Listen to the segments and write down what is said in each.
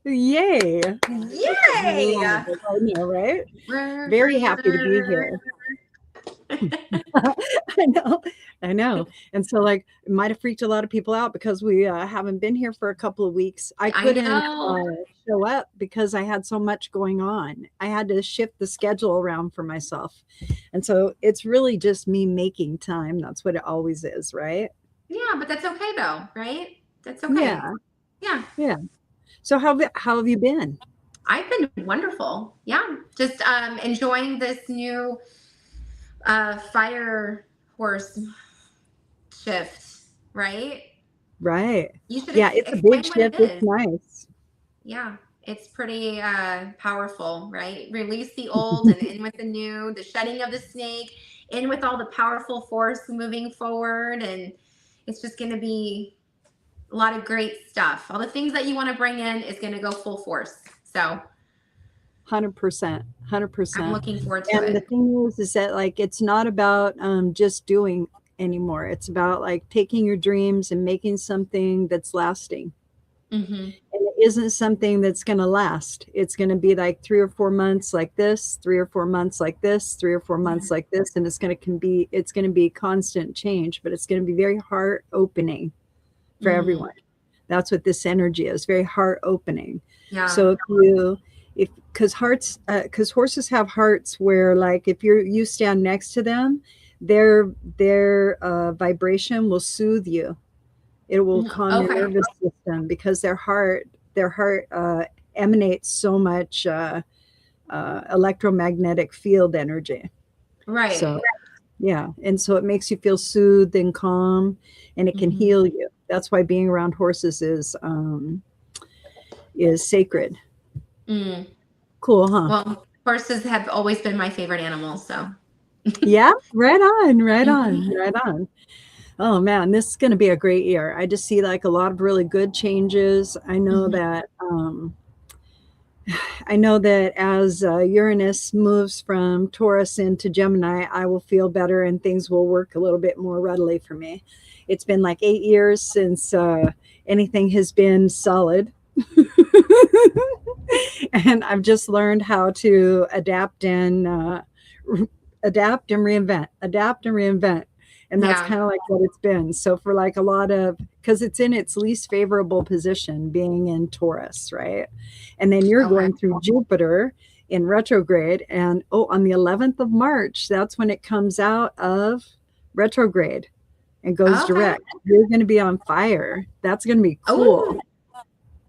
Yay. Yay! I know, right? Very happy to be here. I know. I know. And so like it might have freaked a lot of people out because we haven't been here for a couple of weeks. I I couldn't know. show up because I had so much going on. I had to shift the schedule around for myself. And so it's really just me making time. That's what it always is, right? Yeah, but that's okay though, right? That's okay. Yeah. Yeah. Yeah. So how have you been? I've been wonderful. Yeah. Just enjoying this new fire horse shift, right? Right. You should Yeah, it's a big explain what it shift. It's is. nice. Yeah. It's pretty powerful, right? Release the old and in with the new, the shedding of the snake, in with all the powerful force moving forward. And it's just going to be a lot of great stuff. All the things that you want to bring in is going to go full force. So 100%, I'm 100%. looking forward to And the it. thing is that like it's not about just doing anymore. It's about like taking your dreams and making something that's lasting. Mm-hmm. And it isn't something that's going to last. It's going to be like 3 or 4 months like this, 3 or 4 months like this, 3 or 4 months like this, and it's going to be constant change, but it's going to be very heart opening for Mm-hmm. everyone. That's what this energy is, very heart opening. Yeah. So if because horses have hearts where like if you stand next to them, their vibration will soothe you. It will Mhm. calm your Okay. nervous system because their heart emanates so much electromagnetic field energy. Right. So yeah, and so it makes you feel soothed and calm, and it can Mm-hmm. heal you. That's why being around horses is sacred. Mm. Cool, huh? Well, horses have always been my favorite animals. So. Yeah, right on, right on, Mm-hmm. right on. Oh man, this is going to be a great year. I just see like a lot of really good changes. Mm-hmm. I know that as Uranus moves from Taurus into Gemini, I will feel better and things will work a little bit more readily for me. It's been like 8 years since anything has been solid. And I've just learned how to adapt and reinvent. And that's Yeah. kind of like what it's been. So for like a lot of, because it's in its least favorable position being in Taurus, right? And then you're Okay. going through Jupiter in retrograde. And oh, on the 11th of March, that's when it comes out of retrograde and goes Okay. direct. You're going to be on fire. That's going to be cool. Oh,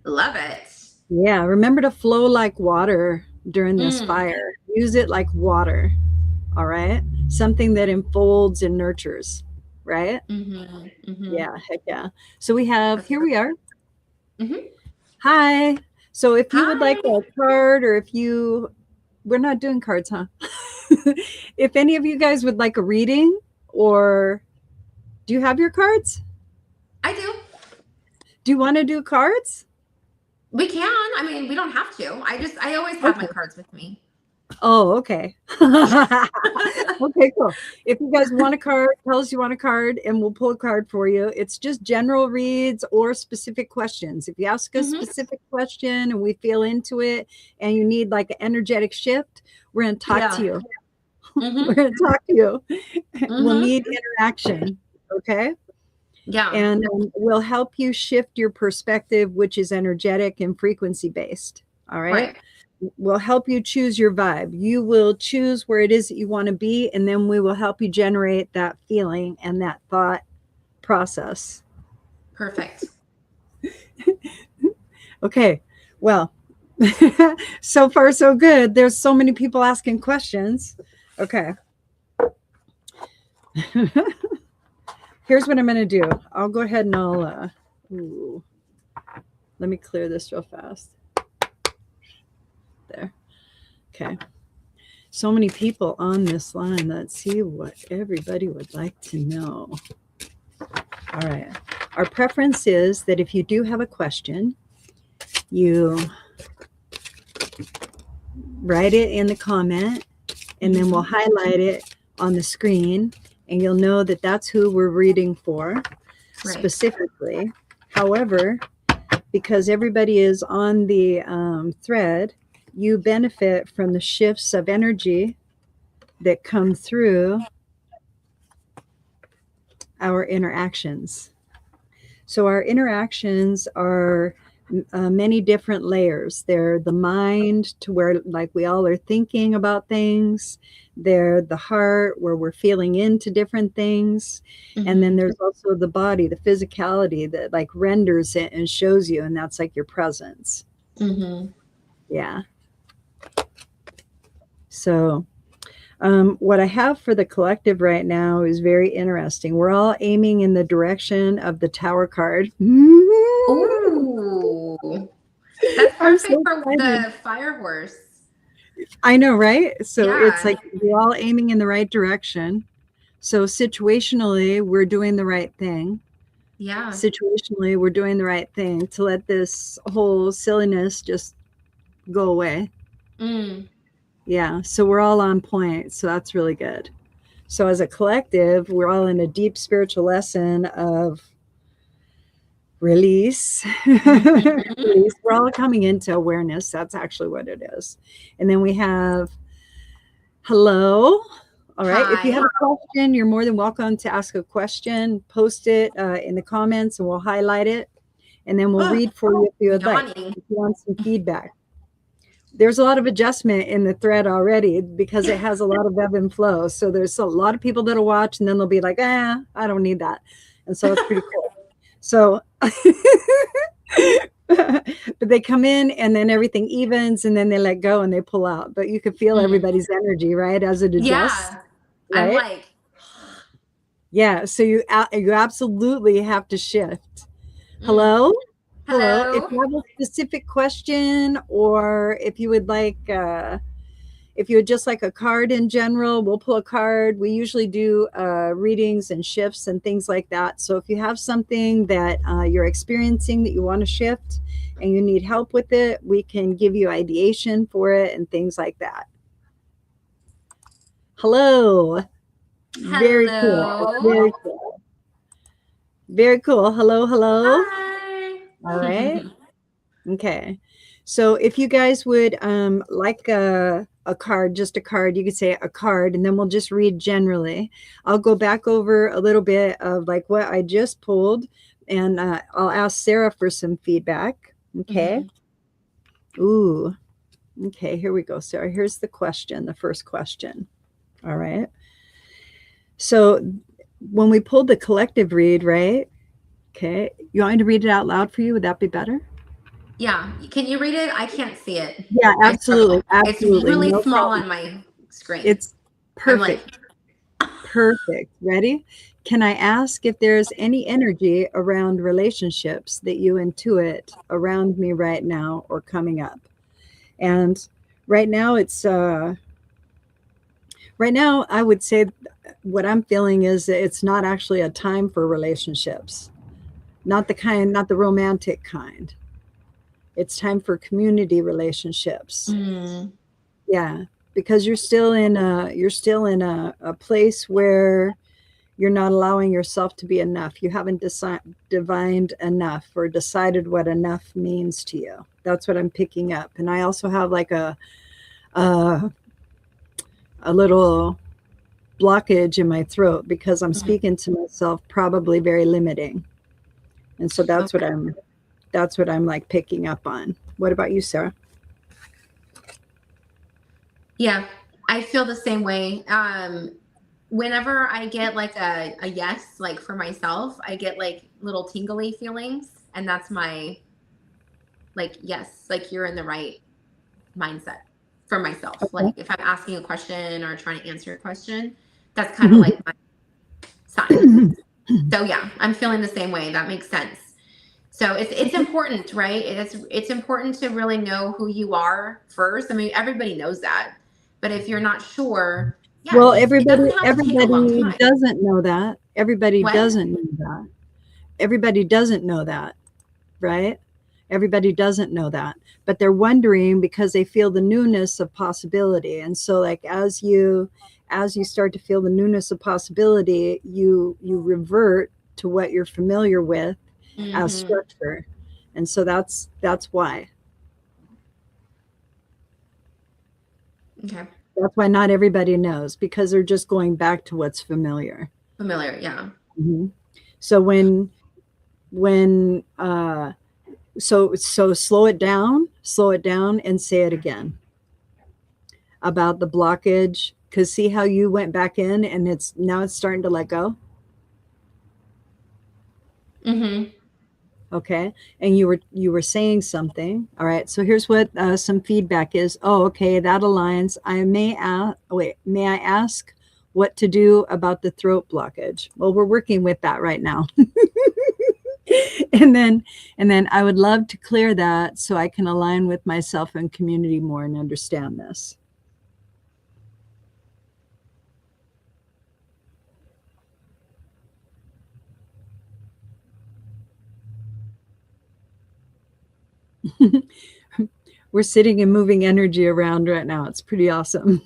love it. Yeah, remember to flow like water during this Mm. fire. Use it like water, all right? Something that enfolds and nurtures, right? Mm-hmm. Mm-hmm. Yeah, heck yeah. So here we are. Mm-hmm. Hi. So if you would like Hi. a card or we're not doing cards, huh? If any of you guys would like a reading or do you have your cards? I do. Do you want to do cards? We can. I mean, we don't have to. I always have my Okay. cards with me. Oh, okay. Okay, cool. If you guys want a card, tell us you want a card and we'll pull a card for you. It's just general reads or specific questions. If you ask a Mm-hmm. specific question and we feel into it and you need like an energetic shift, we're going to talk to Yeah. you. We're Mm-hmm. going to talk to you. We'll Mm-hmm. need interaction. Okay. Yeah. And we'll help you shift your perspective, which is energetic and frequency based. All right. Right. We'll help you choose your vibe. You will choose where it is that you want to be, and then we will help you generate that feeling and that thought process. Perfect. Okay. Well, so far so good. There's so many people asking questions. Okay. Here's what I'm going to do. I'll go ahead and let me clear this real fast. There. Okay. So many people on this line. Let's see what everybody would like to know. All right. Our preference is that if you do have a question, you write it in the comment and then we'll highlight it on the screen and you'll know that that's who we're reading for specifically. However, because everybody is on the thread, you benefit from the shifts of energy that come through our interactions. So our interactions are many different layers. They're the mind, to where like we all are thinking about things. They're the heart, where we're feeling into different things. And then there's also the body, the physicality that like renders it and shows you, and that's like your presence. Yeah. So what I have for the collective right now is very interesting. We're all aiming in the direction of the Tower card. Ooh, that's perfect so for excited. the fire horse. I know, right? So it's Yeah. like we're all aiming in the right direction. So situationally, we're doing the right thing. Yeah. Situationally, we're doing the right thing to let this whole silliness just go away. Yeah. So we're all on point. So that's really good. So as a collective, we're all in a deep spiritual lesson of release. Release. We're all coming into awareness. That's actually what it is. And then we have hello. All right. If you have a question, you're more than welcome to ask a question. Post it in the comments and we'll highlight it. And then we'll read for you if you would like, if you want some feedback. There's a lot of adjustment in the thread already because it has a lot of ebb and flow. So there's a lot of people that'll watch and then they'll be like, I don't need that. And so it's pretty cool. So, but they come in and then everything evens and then they let go and they pull out. But you can feel everybody's energy, right? As it adjusts. Yeah. Right? I'm like, yeah. So you absolutely have to shift. Hello? Hello. If you have a specific question, or if you would like, if you would just like a card in general, we'll pull a card. We usually do readings and shifts and things like that. So if you have something that you're experiencing that you want to shift and you need help with it, we can give you ideation for it and things like that. Hello. Very cool. Very cool. Very cool. Hello, hello. hi. All right. Okay. So if you guys would like a card, just a card, you could say a card, and then we'll just read generally. I'll go back over a little bit of like what I just pulled, and I'll ask Sarah for some feedback. Okay. Ooh. Okay, here we go, Sarah. Here's the question, the first question. All right. So when we pulled the collective read, right? Okay. You want me to read it out loud for you? Would that be better? Yeah. Can you read it? I can't see it. Yeah, absolutely. Absolutely. It's really No small problem. on my screen. It's perfect. Perfect. Ready? Can I ask if there's any energy around relationships that you intuit around me right now or coming up? And right now right now I would say what I'm feeling is that it's not actually a time for relationships. Not the romantic kind. It's time for community relationships. Yeah, because you're still in a place where you're not allowing yourself to be enough. You haven't divined enough or decided what enough means to you. That's what I'm picking up. And I also have like a little blockage in my throat because I'm speaking to myself, probably very limiting. And so that's what I'm like picking up on. What about you, Sarah? Yeah, I feel the same way. Whenever I get like a yes, like for myself, I get like little tingly feelings, and that's my like yes, like you're in the right mindset for myself. Okay. Like if I'm asking a question or trying to answer a question, that's kind of like my sign. So yeah, I'm feeling the same way. That makes sense. So it's important, right? It's important to really know who you are first. I mean, everybody knows that, but if you're not sure, yeah, well, it doesn't have to take a long everybody time. doesn't know that. Everybody What? doesn't know that. Everybody doesn't know that, right? Everybody doesn't know that, but they're wondering because they feel the newness of possibility. And so like as you start to feel the newness of possibility, you revert to what you're familiar with as structure. And so that's why. Okay. That's why not everybody knows, because they're just going back to what's familiar. Familiar. Yeah. Mm-hmm. So when so slow it down and say it again about the blockage, because see how you went back in and it's starting to let go. Mm-hmm. Okay, and you were saying something. All right, so here's what some feedback is. Oh, okay, that aligns. May I ask what to do about the throat blockage? Well, we're working with that right now. and then I would love to clear that so I can align with myself and community more and understand this. We're sitting and moving energy around right now. It's pretty awesome.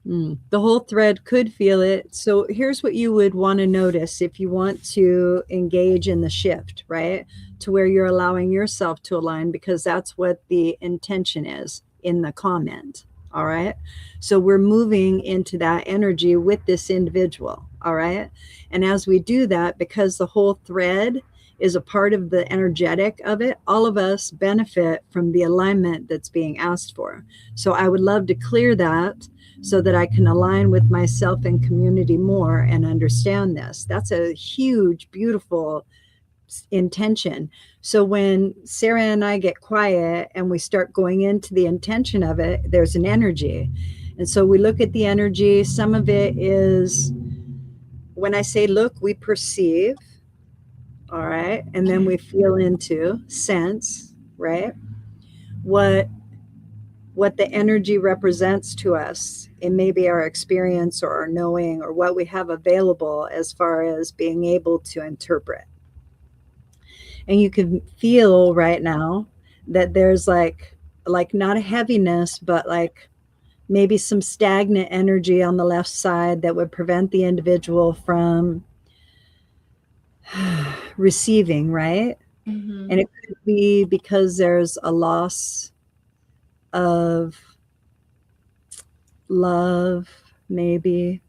The whole thread could feel it. So here's what you would want to notice if you want to engage in the shift, right? To where you're allowing yourself to align, because that's what the intention is in the comment. All right. So we're moving into that energy with this individual. All right. And as we do that, because the whole thread is a part of the energetic of it, all of us benefit from the alignment that's being asked for. So I would love to clear that so that I can align with myself and community more and understand this. That's a huge, beautiful intention. So when Sarah and I get quiet and we start going into the intention of it, there's an energy. And so we look at the energy. Some of it is, when I say look, we perceive. All right. And then we feel into sense, right? What the energy represents to us. It may be our experience or our knowing or what we have available as far as being able to interpret. And you can feel right now that there's like not a heaviness, but like maybe some stagnant energy on the left side that would prevent the individual from receiving, right? Mm-hmm. And it could be because there's a loss of love, maybe,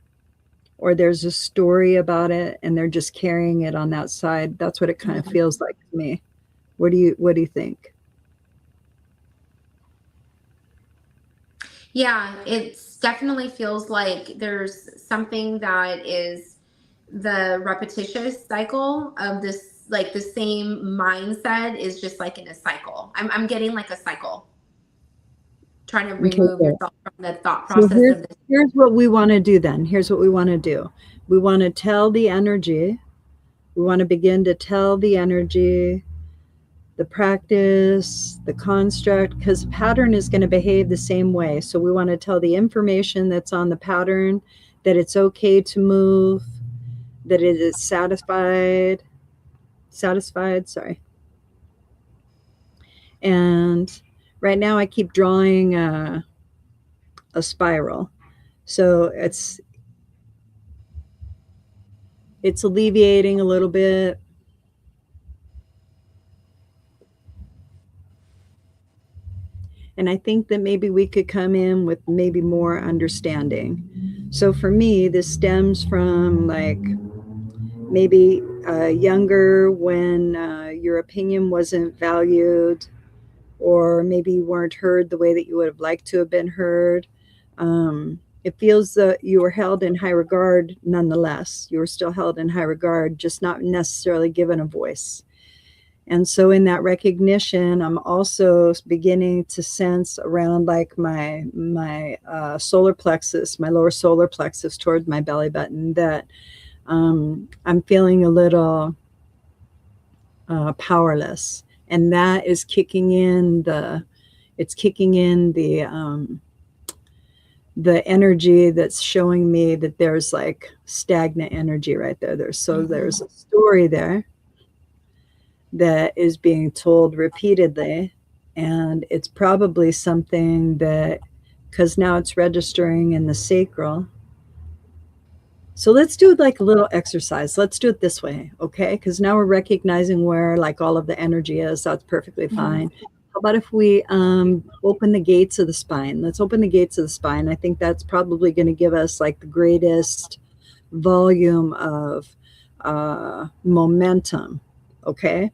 or there's a story about it and they're just carrying it on that side. That's what it kind of feels like to me. What do you think? Yeah, it definitely feels like there's something that is the repetitious cycle of this, like the same mindset is just like in a cycle. I'm getting like a cycle, trying to Okay, remove good. yourself from the thought So process of this. here's what we want to do then. Here's what we want to do. We want to tell the energy. We want to begin to tell the energy, the practice, the construct, because pattern is going to behave the same way. So we want to tell the information that's on the pattern that it's okay to move, that it is satisfied, sorry. And right now I keep drawing a spiral. So it's alleviating a little bit. And I think that maybe we could come in with maybe more understanding. So for me, this stems from like maybe younger, when your opinion wasn't valued, or maybe you weren't heard the way that you would have liked to have been heard. It feels that you were held in high regard nonetheless. You were still held in high regard, just not necessarily given a voice. And so in that recognition, I'm also beginning to sense around like my solar plexus, my lower solar plexus towards my belly button, that I'm feeling a little powerless. And that is kicking in the energy that's showing me that there's like stagnant energy right there. There's a story there that is being told repeatedly, and it's probably something that, because now it's registering in the sacral, So let's do like a little exercise. Let's do it this way, okay? Because now we're recognizing where like all of the energy is. That's perfectly fine. How about if we open the gates of the spine? Let's open the gates of the spine. I think that's probably going to give us like the greatest volume of momentum, okay?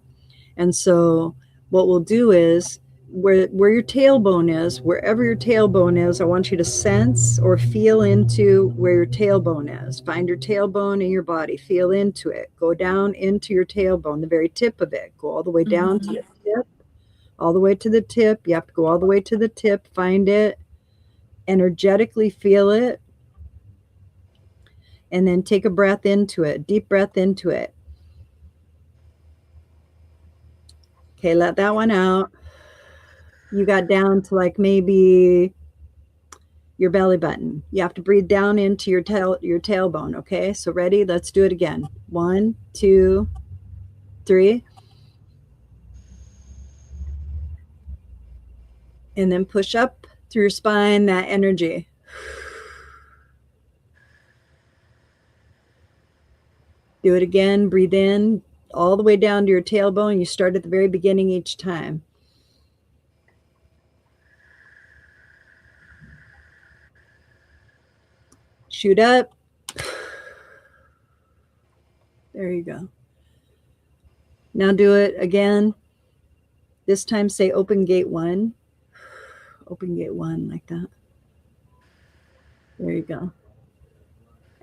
And so what we'll do is where your tailbone is, wherever your tailbone is, I want you to sense or feel into where your tailbone is. Find your tailbone in your body, feel into it. Go down into your tailbone, the very tip of it. Go all the way down to the tip, all the way to the tip. You have to go all the way to the tip, find it, energetically feel it, and then take a breath into it, deep breath into it. Okay, let that one out. You got down to like maybe your belly button. You have to breathe down into your tailbone, okay? So ready? Let's do it again. 1, 2, 3. And then push up through your spine, that energy. Do it again. Breathe in all the way down to your tailbone. You start at the very beginning each time. Shoot up. There you go. Now do it again. This time say open gate 1. Open gate 1 like that. There you go.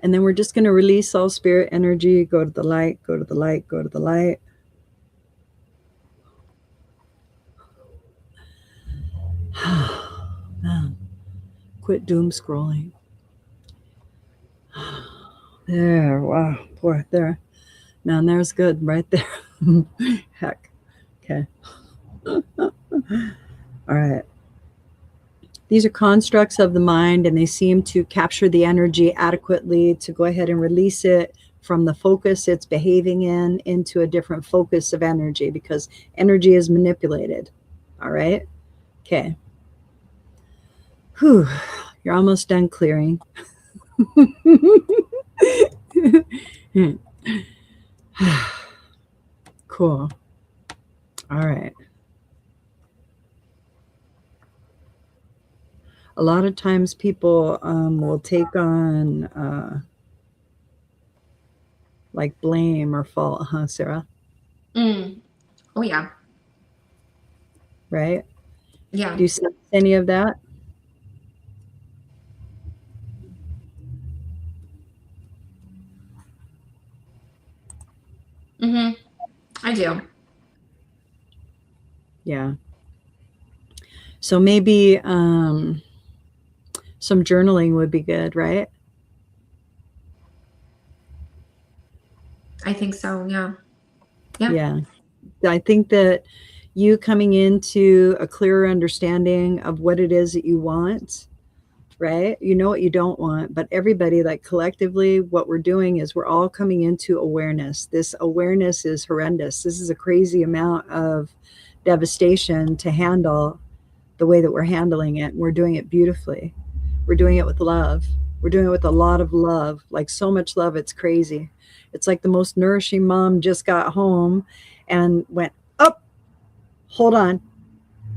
And then we're just going to release all spirit energy. Go to the light, go to the light, go to the light. Man, quit doom scrolling. There, wow, poor, there. Now there's good right there. Heck, okay. All right. These are constructs of the mind, and they seem to capture the energy adequately to go ahead and release it from the focus it's behaving in into a different focus of energy, because energy is manipulated. All right. Okay. Whew. You're almost done clearing. Cool. All right. A lot of times people will take on like blame or fault, huh, Sarah? Oh, yeah. Right? Yeah. Do you sense any of that? I do. Yeah. So maybe some journaling would be good, right? I think so. Yeah. Yeah. I think that you coming into a clearer understanding of what it is that you want, right? You know what you don't want, but everybody, like collectively, what we're doing is we're all coming into awareness. This awareness is horrendous. This is a crazy amount of devastation to handle the way that we're handling it. We're doing it beautifully. We're doing it with love. We're doing it with a lot of love, like so much love. It's crazy. It's like the most nourishing mom just got home and went, oh, hold on.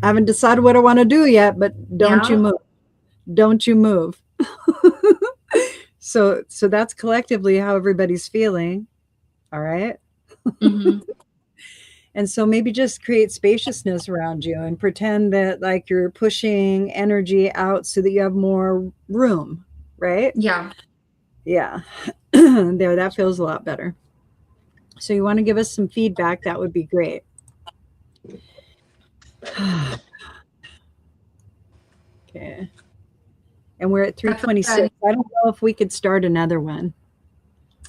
I haven't decided what I want to do yet, but don't you move. Don't you move. So that's collectively how everybody's feeling. All right. And so maybe just create spaciousness around you and pretend that like you're pushing energy out so that you have more room, right? Yeah. Yeah. There, that feels a lot better. So you want to give us some feedback, that would be great. Okay. And we're at 3:26. I don't know if we could start another one.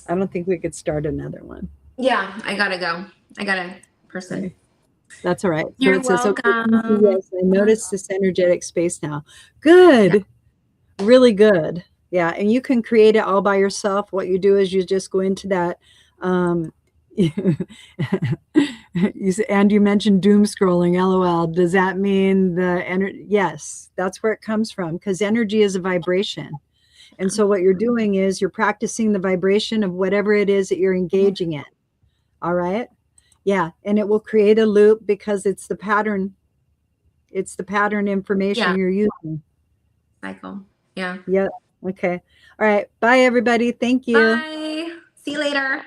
I don't think we could start another one. Yeah, I gotta go. I got a person. Okay. That's all right. So You're it says, welcome. okay, yes, I notice this energetic space now. Good. Yeah. Really good. Yeah. And you can create it all by yourself. What you do is you just go into that. And you mentioned doom scrolling, LOL. Does that mean the energy? Yes, that's where it comes from, because energy is a vibration. And so what you're doing is you're practicing the vibration of whatever it is that you're engaging in. All right. Yeah. And it will create a loop because it's the pattern. It's the pattern information you're using. Cycle. Yeah. Yep. Okay. All right. Bye, everybody. Thank you. Bye. See you later.